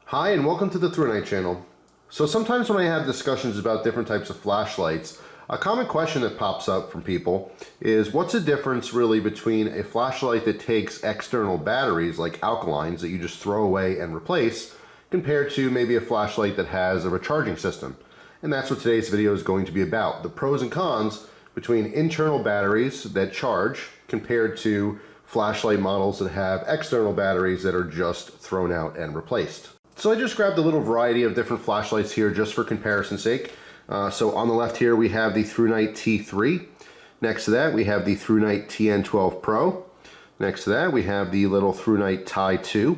Hi and welcome to the Thrunite channel. So sometimes when I have discussions about different types of flashlights, a common question that pops up from people is what's the difference really between a flashlight that takes external batteries like alkalines that you just throw away and replace compared to maybe a flashlight that has a recharging system. And that's what today's video is going to be about, the pros and cons between internal batteries that charge compared to flashlight models that have external batteries that are just thrown out and replaced. So I just grabbed a little variety of different flashlights here just for comparison's sake. So on the left here we have the Thrunite T3. Next to that we have the Thrunite TN12 Pro. Next to that we have the little Thrunite T3.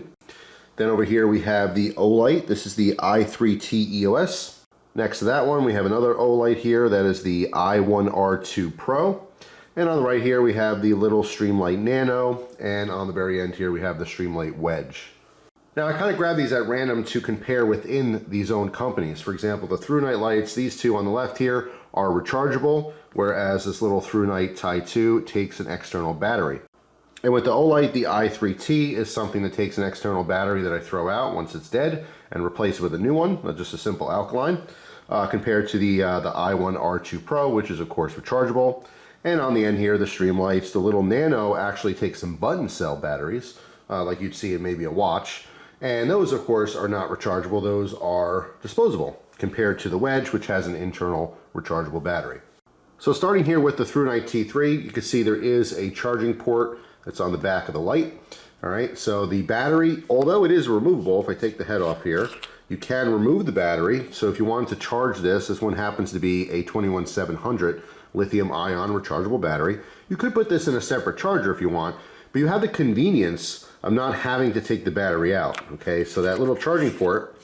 Then over here we have the Olight. This is the i3T EOS. Next to that one we have another Olight here. That is the i1R2 Pro. And on the right here we have the little Streamlight Nano. And on the very end here we have the Streamlight Wedge. Now I kind of grabbed these at random to compare within these own companies. For example, the Thrunite lights, these two on the left here are rechargeable, whereas this little Thrunite T3 takes an external battery. And with the Olight, the i3T is something that takes an external battery that I throw out once it's dead and replace it with a new one, just a simple alkaline, compared to the i1R2 Pro, which is of course rechargeable. And on the end here, the Streamlights, the little Nano actually takes some button cell batteries, like you'd see in maybe a watch. And those, of course, are not rechargeable. Those are disposable compared to the Wedge, which has an internal rechargeable battery. So starting here with the Thrunite T3, you can see there is a charging port that's on the back of the light. All right, so the battery, although it is removable, if I take the head off here, you can remove the battery. So if you wanted to charge this one happens to be a 21700 lithium ion rechargeable battery. You could put this in a separate charger if you want, but you have the convenience of not having to take the battery out, okay? So that little charging port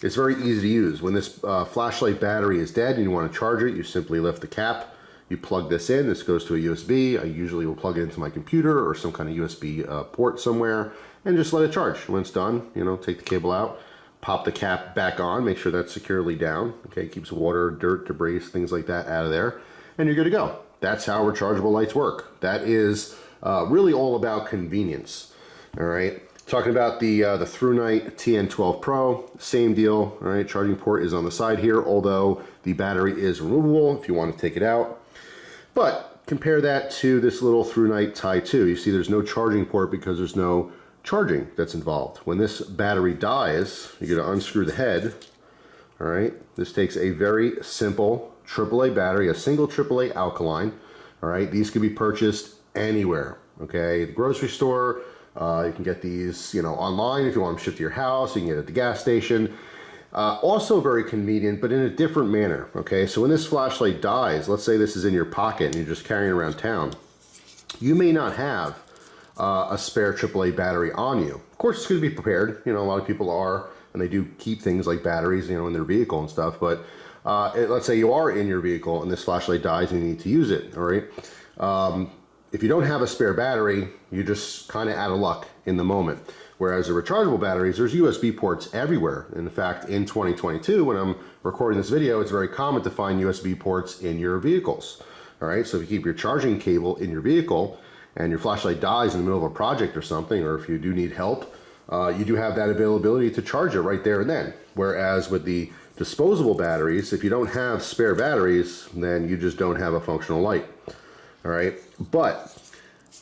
is very easy to use. When this flashlight battery is dead and you want to charge it, you simply lift the cap, you plug this in, this goes to a USB. I usually will plug it into my computer or some kind of USB port somewhere and just let it charge. When it's done, take the cable out, pop the cap back on, make sure that's securely down, okay? Keeps water, dirt, debris, things like that out of there, and you're good to go. That's how rechargeable lights work. That is really all about convenience. All right, talking about the Thrunite TN12 Pro, same deal. All right, charging port is on the side here, although the battery is removable if you want to take it out. But compare that to this little Thrunite T3. You see there's no charging port because there's no charging that's involved. When this battery dies, you're going to unscrew the head. All right, this takes a very simple AAA battery, a single AAA alkaline. All right, these can be purchased anywhere, okay? The grocery store. You can get these, online if you want them shipped to your house. You can get it at the gas station. Also very convenient, but in a different manner, okay? So when this flashlight dies, let's say this is in your pocket and you're just carrying it around town, you may not have a spare AAA battery on you. Of course, it's going to be prepared. A lot of people are, and they do keep things like batteries, in their vehicle and stuff. But let's say you are in your vehicle and this flashlight dies and you need to use it, all right? If you don't have a spare battery, you're just kind of out of luck in the moment. Whereas the rechargeable batteries, there's USB ports everywhere. In fact, in 2022, when I'm recording this video, it's very common to find USB ports in your vehicles. All right, so if you keep your charging cable in your vehicle and your flashlight dies in the middle of a project or something, or if you do need help, you do have that availability to charge it right there and then. Whereas with the disposable batteries, if you don't have spare batteries, then you just don't have a functional light. All right, but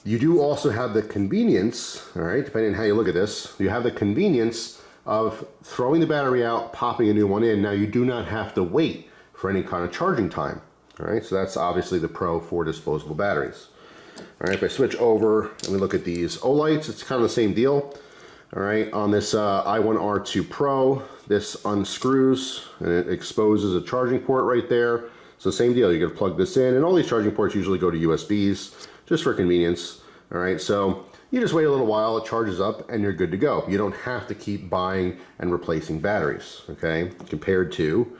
you do also have the convenience, all right, depending on how you look at this, you have the convenience of throwing the battery out, popping a new one in. Now you do not have to wait for any kind of charging time, all right? So that's obviously the pro for disposable batteries. All right, if I switch over and we look at these Olights, it's kind of the same deal. All right, on this i1R2 Pro, this unscrews and it exposes a charging port right there. So same deal, you're gonna plug this in, and all these charging ports usually go to USBs, just for convenience. All right, so you just wait a little while, it charges up, and you're good to go. You don't have to keep buying and replacing batteries, okay? Compared to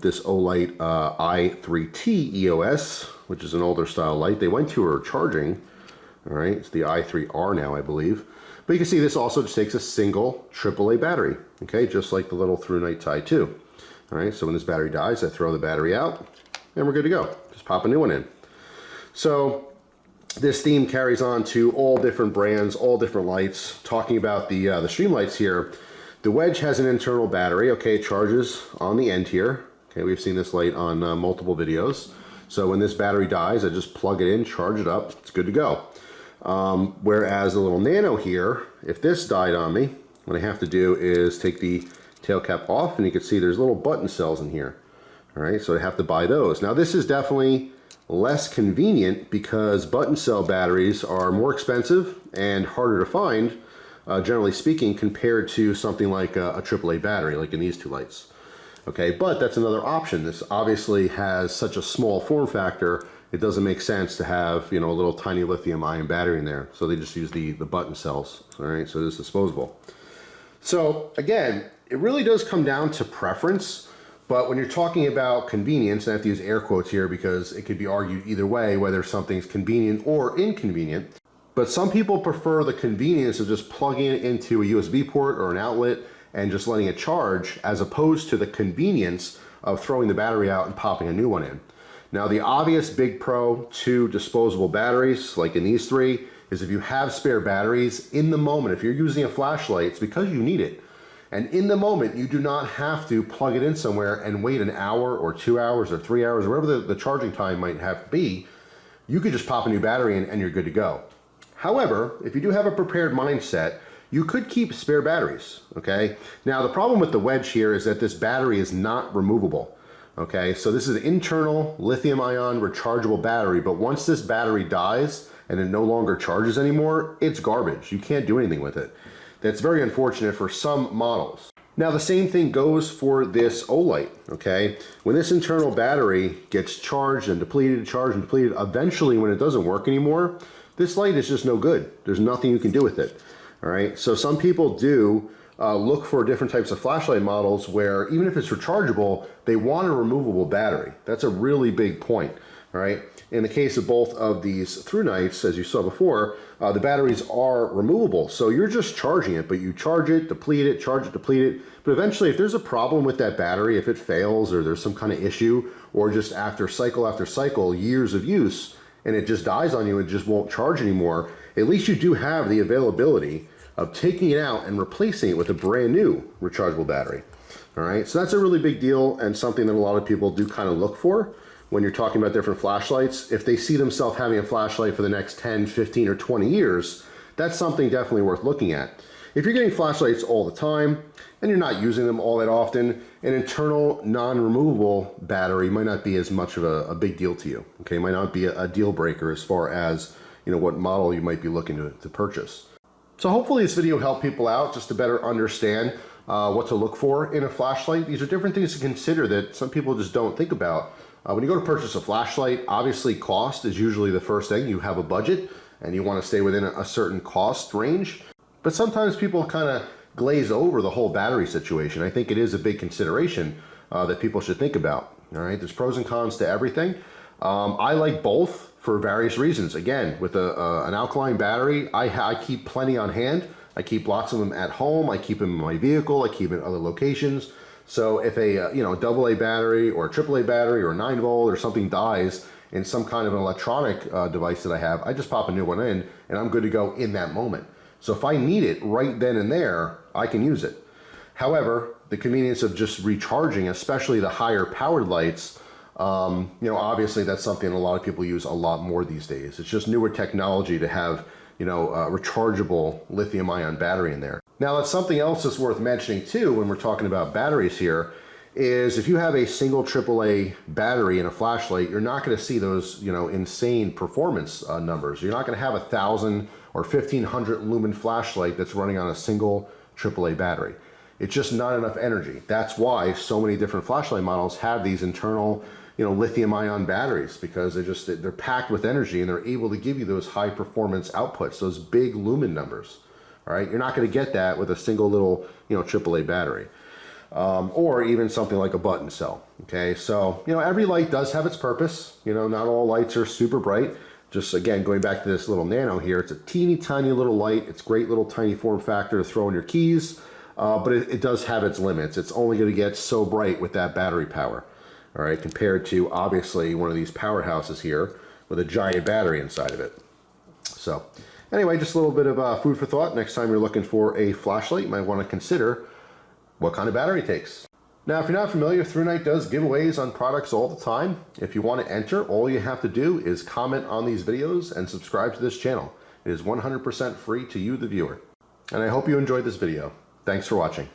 this Olight i3T EOS, which is an older style light. They went to a charging, all right? It's the i3R now, I believe. But you can see this also just takes a single AAA battery, okay? Just like the little Thrunite T3. All right, so when this battery dies, I throw the battery out and we're good to go. Just pop a new one in. So this theme carries on to all different brands, all different lights. Talking about the Streamlights here, The Wedge has an internal battery. Okay, it charges on the end here. Okay, we've seen this light on multiple videos. So when this battery dies, I just plug it in, charge it up, it's good to go. Whereas the little Nano here, if this died on me, what I have to do is take the tail cap off, and you can see there's little button cells in here. All right, so I have to buy those. Now this is definitely less convenient because button cell batteries are more expensive and harder to find, generally speaking, compared to something like a AAA battery, like in these two lights. Okay, but that's another option. This obviously has such a small form factor, it doesn't make sense to have, you know, a little tiny lithium-ion battery in there. So they just use the button cells. All right, so it is disposable. So again, it really does come down to preference. But when you're talking about convenience, and I have to use air quotes here because it could be argued either way, whether something's convenient or inconvenient. But some people prefer the convenience of just plugging it into a USB port or an outlet and just letting it charge, as opposed to the convenience of throwing the battery out and popping a new one in. Now, the obvious big pro to disposable batteries, like in these three, is if you have spare batteries in the moment, if you're using a flashlight, it's because you need it. And in the moment, you do not have to plug it in somewhere and wait an hour or 2 hours or 3 hours, or whatever the charging time might have to be. You could just pop a new battery in and you're good to go. However, if you do have a prepared mindset, you could keep spare batteries, okay? Now, the problem with the Wedge here is that this battery is not removable, okay? So this is an internal lithium-ion rechargeable battery, but once this battery dies and it no longer charges anymore, it's garbage. You can't do anything with it. That's very unfortunate for some models. Now, the same thing goes for this Olight, okay? When this internal battery gets charged and depleted, eventually when it doesn't work anymore, this light is just no good. There's nothing you can do with it, all right? So some people do look for different types of flashlight models where even if it's rechargeable, they want a removable battery. That's a really big point, all right? In the case of both of these Thrunites, as you saw before, the batteries are removable. So you're just charging it, but you charge it, deplete it, charge it, deplete it. But eventually, if there's a problem with that battery, if it fails or there's some kind of issue, or just after cycle, years of use, and it just dies on you and just won't charge anymore, at least you do have the availability of taking it out and replacing it with a brand new rechargeable battery. All right, so that's a really big deal and something that a lot of people do kind of look for when you're talking about different flashlights. If they see themselves having a flashlight for the next 10, 15, or 20 years, that's something definitely worth looking at. If you're getting flashlights all the time and you're not using them all that often, an internal non-removable battery might not be as much of a big deal to you. Okay, might not be a deal breaker as far as, you know, what model you might be looking to purchase. So hopefully this video helped people out just to better understand what to look for in a flashlight. These are different things to consider that some people just don't think about. When you go to purchase a flashlight, obviously cost is usually the first thing. You have a budget and you want to stay within a certain cost range. But sometimes people kind of glaze over the whole battery situation. I think it is a big consideration that people should think about. All right, there's pros and cons to everything. I like both for various reasons. Again, with an alkaline battery, I keep plenty on hand. I keep lots of them at home. I keep them in my vehicle. I keep them in other locations. So if a AA battery or a AAA battery or a 9-volt or something dies in some kind of an electronic device that I have, I just pop a new one in and I'm good to go in that moment. So if I need it right then and there, I can use it. However, the convenience of just recharging, especially the higher powered lights, obviously that's something a lot of people use a lot more these days. It's just newer technology to have, a rechargeable lithium-ion battery in there. Now, that's something else that's worth mentioning too when we're talking about batteries here, is if you have a single AAA battery in a flashlight, you're not going to see those, insane performance numbers. You're not going to have 1,000 or 1,500 lumen flashlight that's running on a single AAA battery. It's just not enough energy. That's why so many different flashlight models have these internal, lithium-ion batteries, because they're packed with energy and they're able to give you those high performance outputs, those big lumen numbers. All right, you're not going to get that with a single little, AAA battery, or even something like a button cell. Okay, so every light does have its purpose. Not all lights are super bright. Just again, going back to this little Nano here, it's a teeny tiny little light. It's great little tiny form factor to throw in your keys, but it does have its limits. It's only going to get so bright with that battery power. All right, compared to obviously one of these powerhouses here with a giant battery inside of it. So anyway, just a little bit of food for thought. Next time you're looking for a flashlight, you might want to consider what kind of battery it takes. Now, if you're not familiar, Thrunite does giveaways on products all the time. If you want to enter, all you have to do is comment on these videos and subscribe to this channel. It is 100% free to you, the viewer. And I hope you enjoyed this video. Thanks for watching.